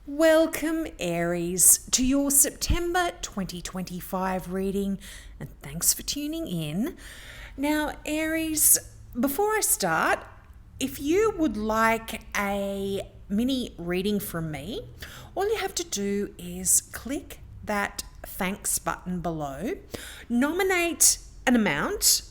Welcome, Aries, to your September 2025 reading, and thanks for tuning in. Now, Aries, before I start, if you would like a mini reading from me, all you have to do is click that thanks button below, nominate an amount,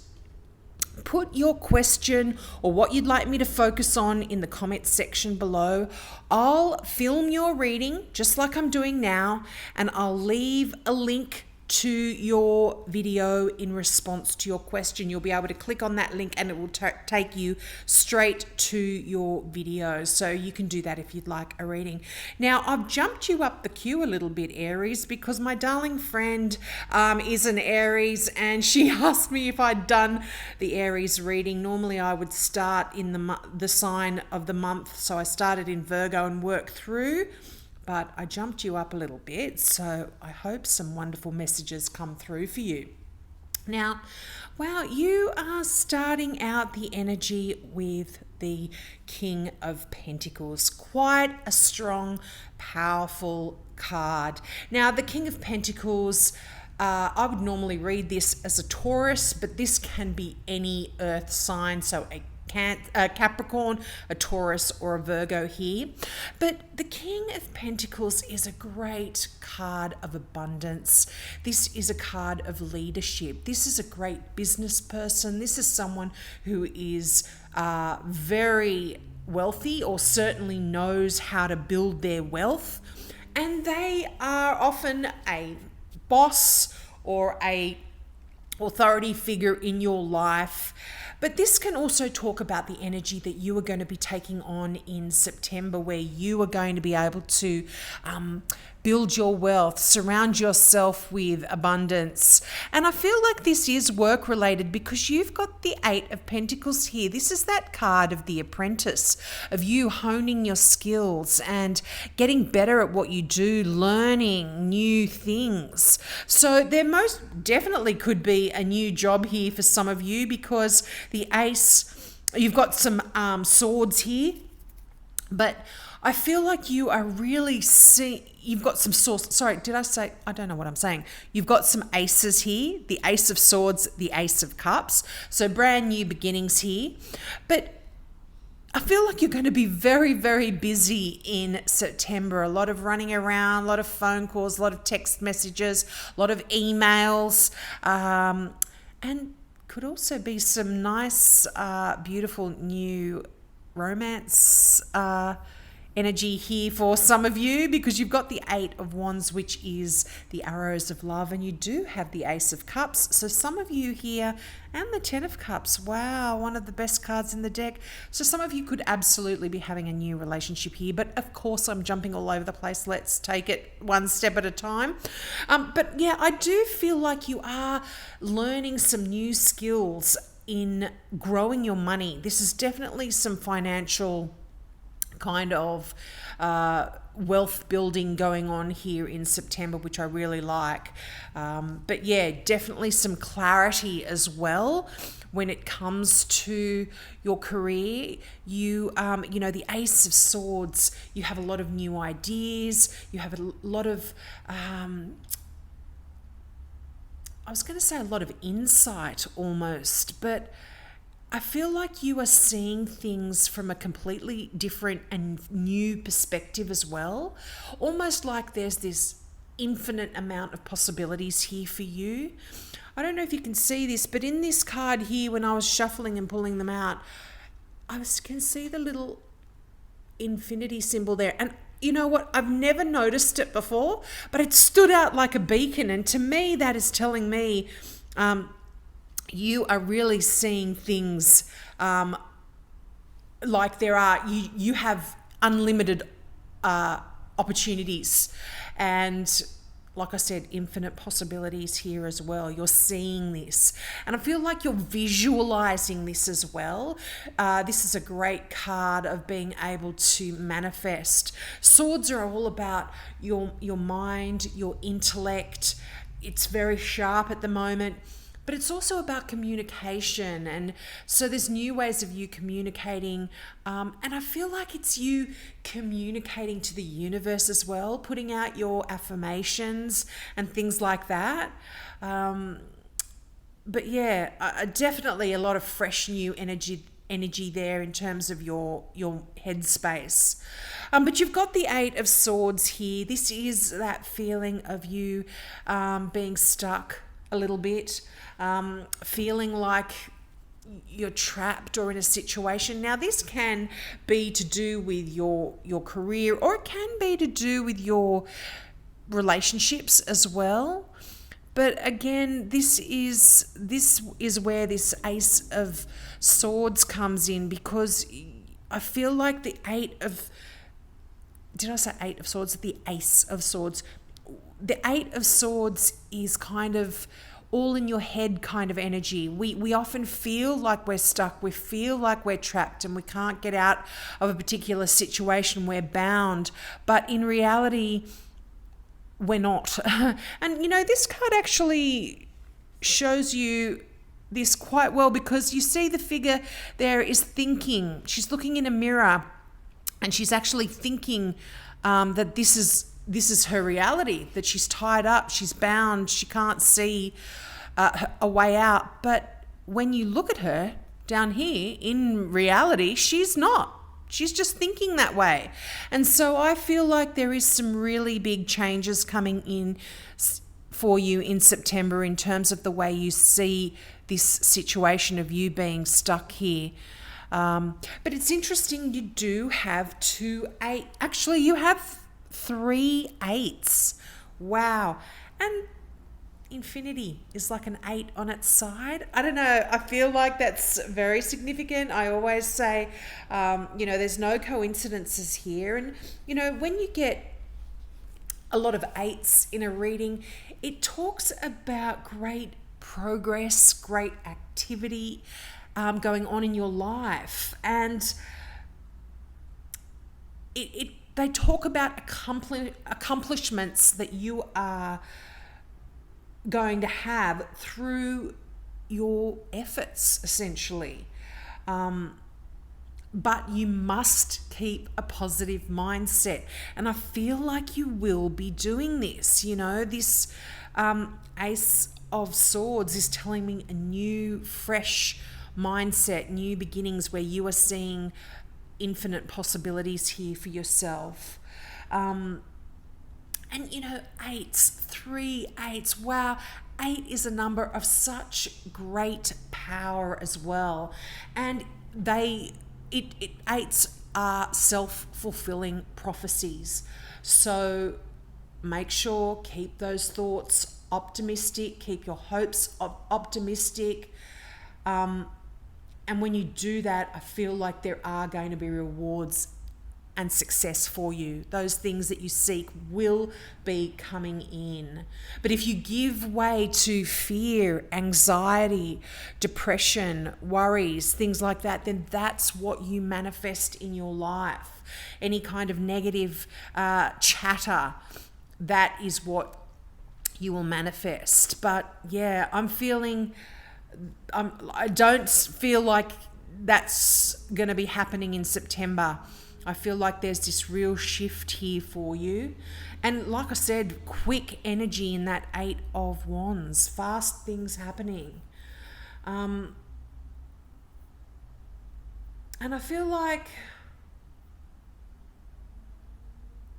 put your question or what you'd like me to focus on in the comments section below. I'll film your reading just like I'm doing now, and I'll leave a link to your video in response to your question. You'll be able to click on that link and it will take you straight to your video. So you can do that if you'd like a reading. Now, I've jumped you up the queue a little bit, Aries, because my darling friend is an Aries, and she asked me if I'd done the Aries reading. Normally I would start in the sign of the month. So I started in Virgo and worked through, but I jumped you up a little bit, so I hope some wonderful messages come through for you. Now, wow, you are starting out the energy with the King of Pentacles. Quite a strong, powerful card. Now, the King of Pentacles, I would normally read this as a Taurus, but this can be any earth sign, so a Capricorn, a Taurus, or a Virgo here. But the King of Pentacles is a great card of abundance. This is a card of leadership. This is a great business person. This is someone who is very wealthy, or certainly knows how to build their wealth. And they are often a boss or a authority figure in your life. But this can also talk about the energy that you are going to be taking on in September, where you are going to be able to build your wealth, surround yourself with abundance. And I feel like this is work related because you've got the Eight of Pentacles here. This is that card of the apprentice, of you honing your skills and getting better at what you do, learning new things. So there most definitely could be a new job here for some of you, because the Ace, you've got some swords here, but I feel like you are really you've got some swords. Sorry, did I say? I don't know what I'm saying. You've got some aces here, the Ace of Swords, the Ace of Cups. So brand new beginnings here. But I feel like you're going to be very, very busy in September. A lot of running around, a lot of phone calls, a lot of text messages, a lot of emails, and could also be some nice, beautiful new romance energy here for some of you, because you've got the Eight of Wands, which is the arrows of love, and you do have the Ace of Cups. So some of you here, and the Ten of Cups, wow, one of the best cards in the deck. So some of you could absolutely be having a new relationship here, but of course I'm jumping all over the place. Let's take it one step at a time. But yeah, I do feel like you are learning some new skills in growing your money. This is definitely some financial kind of wealth building going on here in September, which I really like. But yeah, definitely some clarity as well when it comes to your career. You know, the Ace of Swords, you have a lot of new ideas. You have a lot of I was going to say a lot of insight almost, but I feel like you are seeing things from a completely different and new perspective as well. Almost like there's this infinite amount of possibilities here for you. I don't know if you can see this, but in this card here, when I was shuffling and pulling them out, can see the little infinity symbol there. And you know what? I've never noticed it before, but it stood out like a beacon. And to me, that is telling me you are really seeing things like you have unlimited opportunities, and like I said, infinite possibilities here as well. You're seeing this, and I feel like you're visualizing this as well. This is a great card of being able to manifest. Swords are all about your mind, your intellect. It's very sharp at the moment. but it's also about communication. And so there's new ways of you communicating. And I feel like it's you communicating to the universe as well, putting out your affirmations and things like that. But yeah, definitely a lot of fresh new energy there in terms of your headspace. But you've got the Eight of Swords here. This is that feeling of you being stuck a little bit, feeling like you're trapped or in a situation. Now, this can be to do with your career, or it can be to do with your relationships as well. But again, this is where this Ace of Swords comes in, because I feel like the did I say Eight of Swords? The Ace of Swords. The Eight of Swords is kind of all in your head kind of energy. We often feel like we're stuck. We feel like we're trapped and we can't get out of a particular situation. We're bound. But in reality, we're not. And this card actually shows you this quite well, because you see the figure there is thinking. She's looking in a mirror and she's actually thinking that this is her reality, that she's tied up, she's bound, she can't see a way out. But when you look at her down here, in reality, she's not. She's just thinking that way. And so I feel like there is some really big changes coming in for you in September in terms of the way you see this situation of you being stuck here. But it's interesting, you do have actually you have 3 8s. Wow. And infinity is like an 8 on its side. I don't know. I feel like that's very significant. I always say, there's no coincidences here. And, when you get a lot of 8s in a reading, it talks about great progress, great activity going on in your life. And they talk about accomplishments that you are going to have through your efforts, essentially. But you must keep a positive mindset. And I feel like you will be doing this. This Ace of Swords is telling me a new, fresh mindset, new beginnings, where you are seeing infinite possibilities here for yourself. And 8s, 3 8s, wow. 8 is a number of such great power as well. And 8s are self-fulfilling prophecies. So make sure, keep those thoughts optimistic, keep your hopes optimistic. And when you do that, I feel like there are going to be rewards and success for you. Those things that you seek will be coming in. But if you give way to fear, anxiety, depression, worries, things like that, then that's what you manifest in your life. Any kind of negative chatter, that is what you will manifest. But yeah, I don't feel like that's going to be happening in September. I feel like there's this real shift here for you. And like I said, quick energy in that 8 of Wands, fast things happening. And I feel like,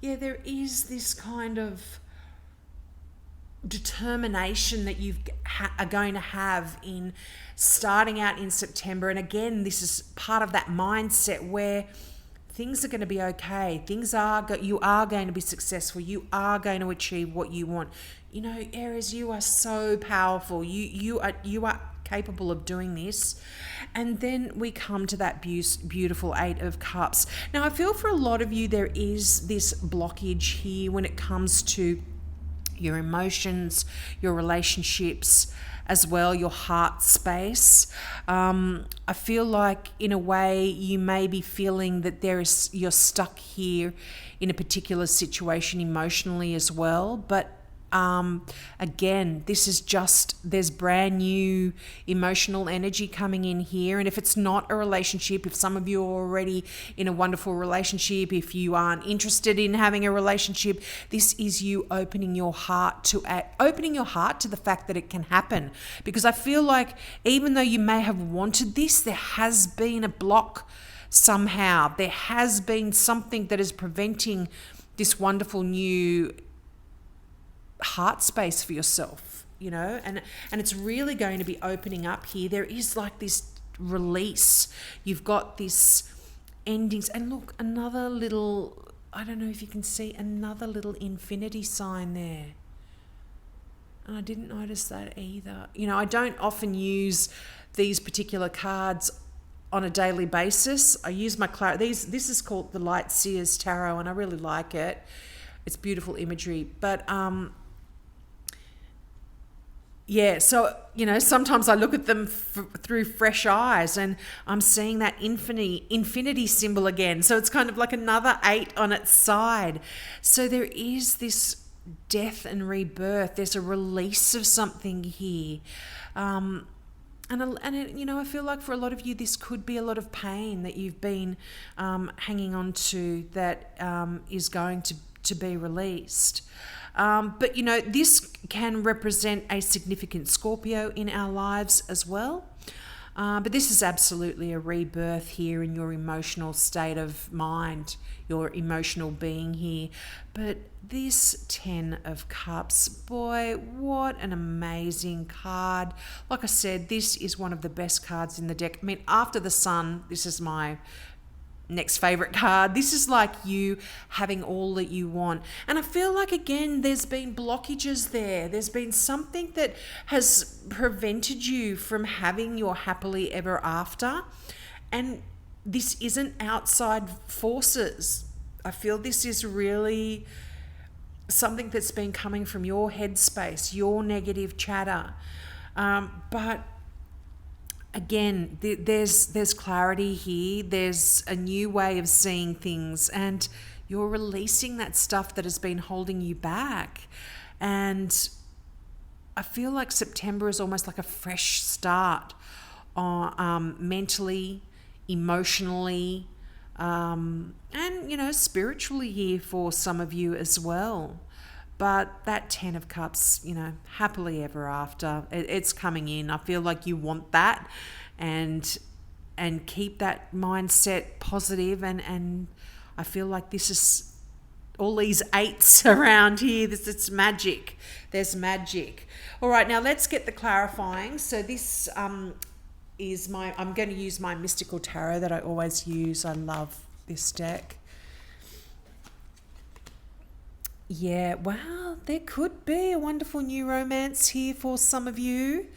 there is this kind of determination that you are going to have in starting out in September. And again, this is part of that mindset where things are going to be okay. You are going to be successful. You are going to achieve what you want. Aries, you are so powerful. You are capable of doing this. And then we come to that beautiful 8 of Cups. Now, I feel for a lot of you, there is this blockage here when it comes to your emotions, your relationships, as well, your heart space. I feel like in a way you may be feeling that you're stuck here in a particular situation emotionally as well. But again, this is just, there's brand new emotional energy coming in here. And if it's not a relationship, if some of you are already in a wonderful relationship, if you aren't interested in having a relationship, this is you opening your heart to the fact that it can happen. Because I feel like even though you may have wanted this, there has been a block somehow. There has been something that is preventing this wonderful new heart space for yourself, and it's really going to be opening up here. There is like this release. You've got this endings, and look, another little, I don't know if you can see, another little infinity sign there. And I didn't notice that either. I don't often use these particular cards on a daily basis. I use my this is called the Light Seers Tarot, and I really like it. It's beautiful imagery. But yeah, so sometimes I look at them through fresh eyes, and I'm seeing that infinity symbol again. So it's kind of like another 8 on its side. So there is this death and rebirth. There's a release of something here. And I feel like for a lot of you, this could be a lot of pain that you've been hanging on to that is going to be released. But this can represent a significant Scorpio in our lives as well. But this is absolutely a rebirth here in your emotional state of mind, your emotional being here. But this 10 of Cups, boy, what an amazing card. Like I said, this is one of the best cards in the deck. I mean, after the Sun, this is my next favorite card. This is like you having all that you want. And I feel like, again, there's been blockages there. There's been something that has prevented you from having your happily ever after. And this isn't outside forces. I feel this is really something that's been coming from your headspace, your negative chatter. But again, there's clarity here. There's a new way of seeing things, and you're releasing that stuff that has been holding you back. And I feel like September is almost like a fresh start, mentally, emotionally, and spiritually here for some of you as well. But that 10 of Cups, happily ever after, it's coming in. I feel like you want that, and keep that mindset positive. And I feel like this is all these 8s around here. It's magic. There's magic. All right, now let's get the clarifying. So this is I'm going to use my mystical tarot that I always use. I love this deck. Yeah, wow, there could be a wonderful new romance here for some of you.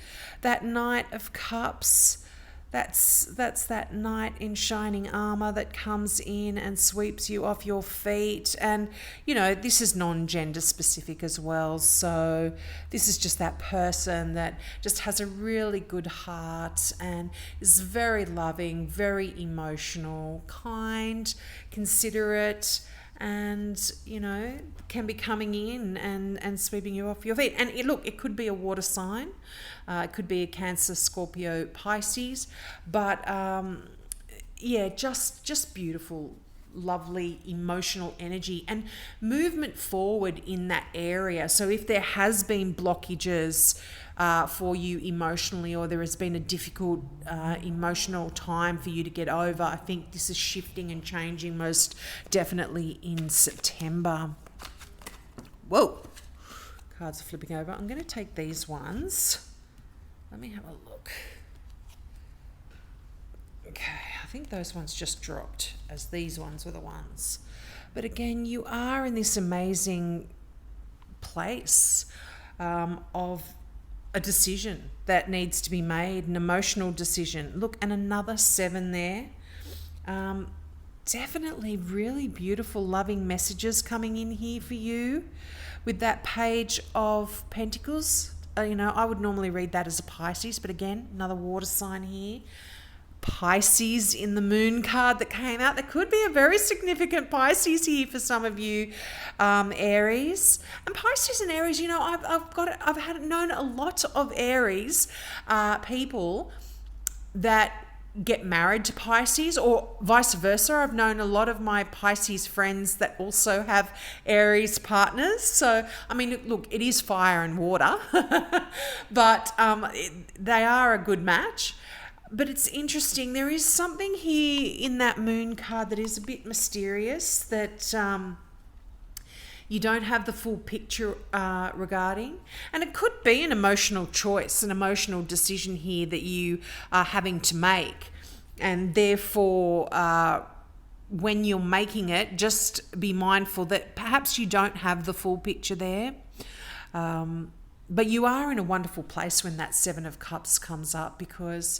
That Knight of Cups, that's that knight in shining armor that comes in and sweeps you off your feet. And, this is non-gender specific as well. So this is just that person that just has a really good heart and is very loving, very emotional, kind, considerate, and can be coming in and sweeping you off your feet. And it could be a water sign, it could be a Cancer, Scorpio, Pisces, but just beautiful, lovely emotional energy and movement forward in that area. So if there has been blockages for you emotionally, or there has been a difficult emotional time for you to get over, I think this is shifting and changing most definitely in September. Whoa, cards are flipping over. I'm going to take these ones. Let me have a look. Okay, I think those ones just dropped, as these ones were the ones. But again, you are in this amazing place of a decision that needs to be made, an emotional decision. Look, and another 7 there. Definitely really beautiful, loving messages coming in here for you with that Page of Pentacles. I would normally read that as a Pisces, but again, another water sign here. Pisces in the moon card that came out. There could be a very significant Pisces here for some of you, Aries. And Pisces and Aries, you know, I've known a lot of Aries people that get married to Pisces, or vice versa. I've known a lot of my Pisces friends that also have Aries partners. So, I mean, look, it is fire and water, but they are a good match. But it's interesting. There is something here in that moon card that is a bit mysterious, that you don't have the full picture regarding. And it could be an emotional choice, an emotional decision here that you are having to make. And therefore, when you're making it, just be mindful that perhaps you don't have the full picture there. But you are in a wonderful place when that Seven of Cups comes up, because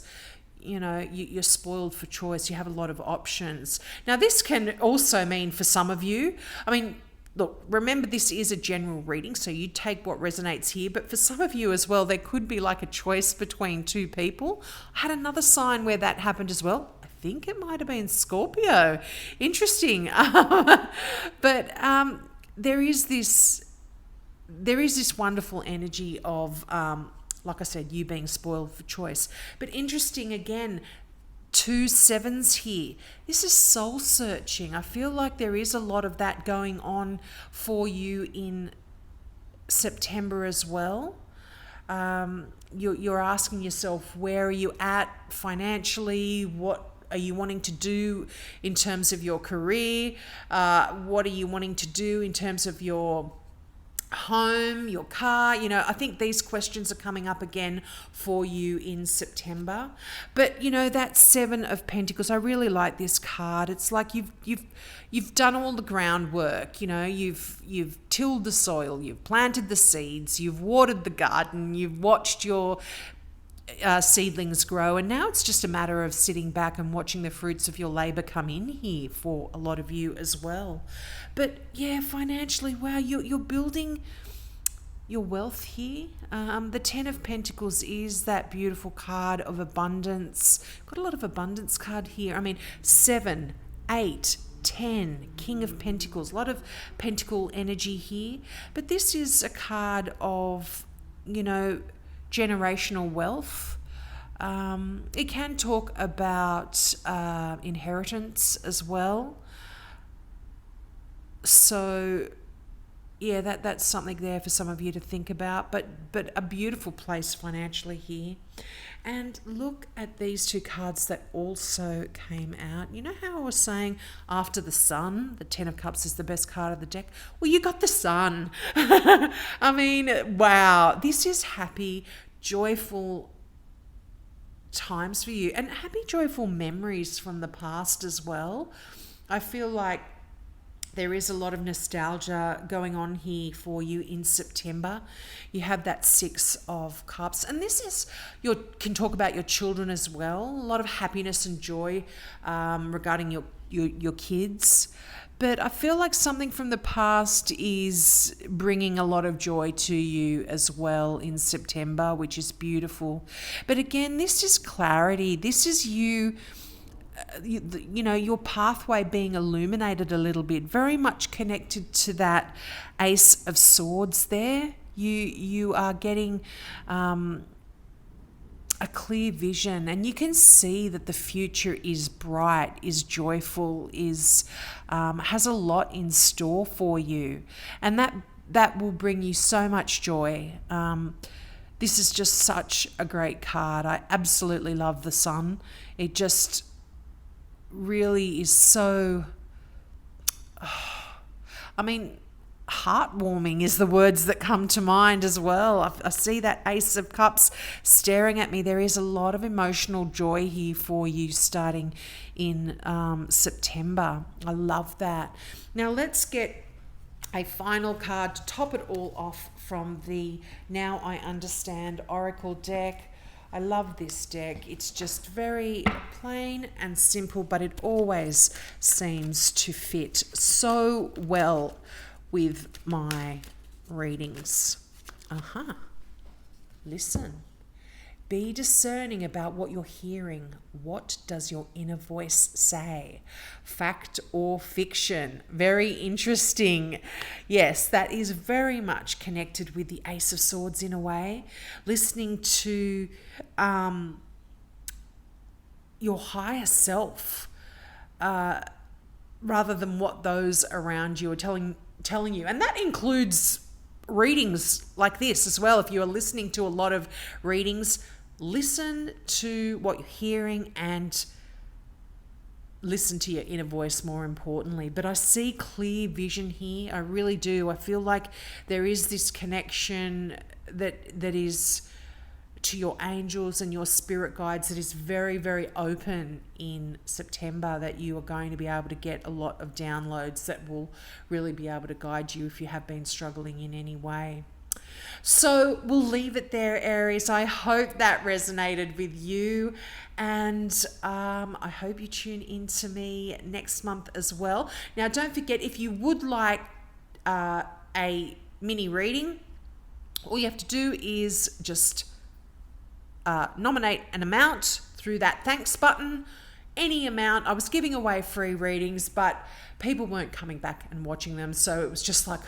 you know, you're spoiled for choice. You have a lot of options. Now, this can also mean for some of you, I mean, look, remember this is a general reading, so you take what resonates here. But for some of you as well, there could be like a choice between two people. I had another sign where that happened as well. I think it might have been Scorpio. Interesting. But there is this wonderful energy of, like I said, you being spoiled for choice. But interesting again, 2 sevens here. This is soul searching. I feel like there is a lot of that going on for you in September as well. You're asking yourself, where are you at financially? What are you wanting to do in terms of your career? What are you wanting to do in terms of your home, your car? You know, I think these questions are coming up again for you in September. But you know, that Seven of Pentacles, I really like this card. It's like you've done all the groundwork. You know, you've tilled the soil, you've planted the seeds, you've watered the garden, you've watched your seedlings grow, and now it's just a matter of sitting back and watching the fruits of your labor come in here for a lot of you as well. But yeah, financially, wow, you're building your wealth here. The Ten of Pentacles is that beautiful card of abundance. Got a lot of abundance card here. I mean, 7, 8, 10, King of Pentacles, a lot of pentacle energy here. But this is a card of, you know, generational wealth. It can talk about inheritance as well. So yeah, that's something there for some of you to think about, but a beautiful place financially here. And look at these two cards that also came out. You know how I was saying after the Sun, the Ten of Cups is the best card of the deck? Well, you got the Sun. I mean, wow, this is happy, joyful times for you, and happy, joyful memories from the past as well. I feel like there is a lot of nostalgia going on here for you in September. You have that Six of Cups, and this is can talk about your children as well. A lot of happiness and joy regarding your kids. But I feel like something from the past is bringing a lot of joy to you as well in September, which is beautiful. But again, this is clarity. This is you know, your pathway being illuminated a little bit, very much connected to that Ace of Swords there. You are getting a clear vision, and you can see that the future is bright, is joyful, is has a lot in store for you, and that will bring you so much joy. This is just such a great card. I absolutely love the Sun. It just really is so, I mean, heartwarming is the words that come to mind as well. I see that Ace of Cups staring at me. There is a lot of emotional joy here for you starting in September. I love that. Now let's get a final card to top it all off from the Now I Understand Oracle deck. I love this deck. It's just very plain and simple, but it always seems to fit so well with my readings. Listen. Be discerning about what you're hearing. What does your inner voice say? Fact or fiction? Very interesting. Yes, that is very much connected with the Ace of Swords in a way. Listening to your higher self rather than what those around you are telling you. And that includes readings like this as well. If you are listening to a lot of readings, listen to what you're hearing and listen to your inner voice more importantly. But I see clear vision here. I really do. I feel like there is this connection that is to your angels and your spirit guides that is very, very open in September, that you are going to be able to get a lot of downloads that will really be able to guide you if you have been struggling in any way. So we'll leave it there, Aries. I hope that resonated with you, and I hope you tune in to me next month as well. Now, don't forget, if you would like a mini reading, all you have to do is just nominate an amount through that thanks button. Any amount. I was giving away free readings, but people weren't coming back and watching them, so it was just like,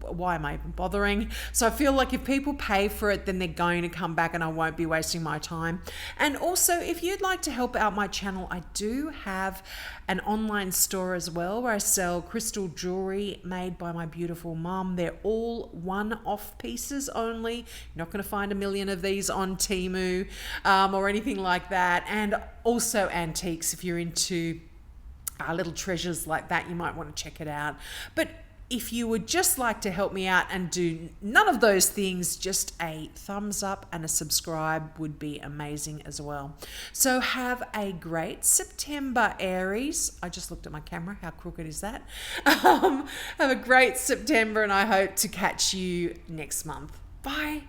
why am I even bothering? So I feel like if people pay for it, then they're going to come back and I won't be wasting my time. And also, if you'd like to help out my channel, I do have an online store as well where I sell crystal jewellery made by my beautiful mum. They're all one-off pieces only. You're not going to find a million of these on Temu or anything like that. And also antiques. If you're into little treasures like that, you might want to check it out. But if you would just like to help me out and do none of those things, just a thumbs up and a subscribe would be amazing as well. So have a great September, Aries. I just looked at my camera. How crooked is that? Have a great September, and I hope to catch you next month. Bye.